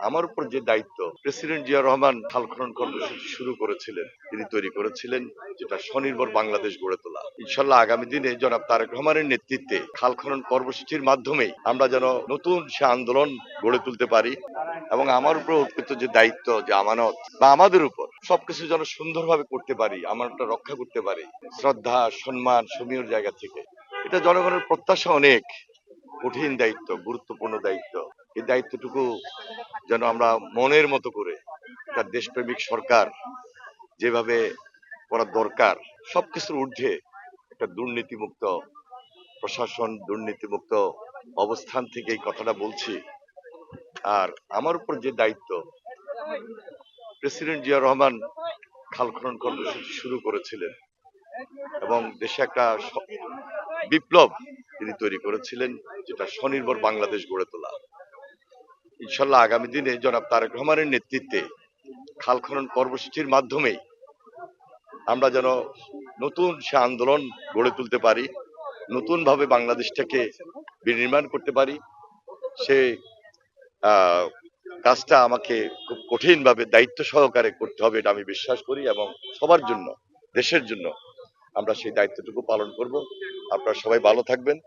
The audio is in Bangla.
আমার উপর যে দায়িত্ব, প্রেসিডেন্ট জিয়া রহমান খাল খনন কর্মসূচি শুরু করেছিলেন, তিনি তৈরি করেছিলেন, যেটা স্বনির্ভর বাংলাদেশ গড়ে তোলা। ইনশাল্লাহ আগামী দিনে জনাব তারেক রহমানের নেতৃত্বে খাল খনন কর্মসূচির মাধ্যমেই আমরা যেন নতুন সে আন্দোলন গড়ে তুলতে পারি এবং আমার উপর অর্পিত যে দায়িত্ব, যে আমানত বা আমাদের উপর সবকিছু যেন সুন্দরভাবে করতে পারি, আমানতটা রক্ষা করতে পারি শ্রদ্ধা, সম্মান, সমীয় জায়গা থেকে। এটা জনগণের প্রত্যাশা অনেক, কঠিন দায়িত্ব, গুরুত্বপূর্ণ দায়িত্ব। এই দায়িত্বটুকু যেন আমরা মনের মতো করে একটা দেশপ্রেমিক সরকার যেভাবে করা দরকার, সবকিছুর ঊর্ধ্বে একটা দুর্নীতিমুক্ত প্রশাসন, দুর্নীতিমুক্ত অবস্থান থেকে এই কথাটা বলছি। আর আমার উপর যে দায়িত্ব, প্রেসিডেন্ট জিয়া রহমান খাল খনন কর্মসূচি শুরু করেছিলেন এবং দেশে একটা বিপ্লব তিনি তৈরি করেছিলেন, যেটা স্বনির্ভর বাংলাদেশ গড়ে তোলা। ইনশাল্লাহ আগামী দিনে জনাব তারেক রহমানের নেতৃত্বে খাল খনন কর্মসূচির মাধ্যমেই আমরা যেন নতুন সে আন্দোলন গড়ে তুলতে পারি, নতুন ভাবে বাংলাদেশটাকে বিনির্মাণ করতে পারি। সে কাজটা আমাকে খুব কঠিন ভাবে দায়িত্ব সহকারে করতে হবে, এটা আমি বিশ্বাস করি এবং সবার জন্য, দেশের জন্য আমরা সেই দায়িত্বটুকু পালন করব। আপনারা সবাই ভালো থাকবেন।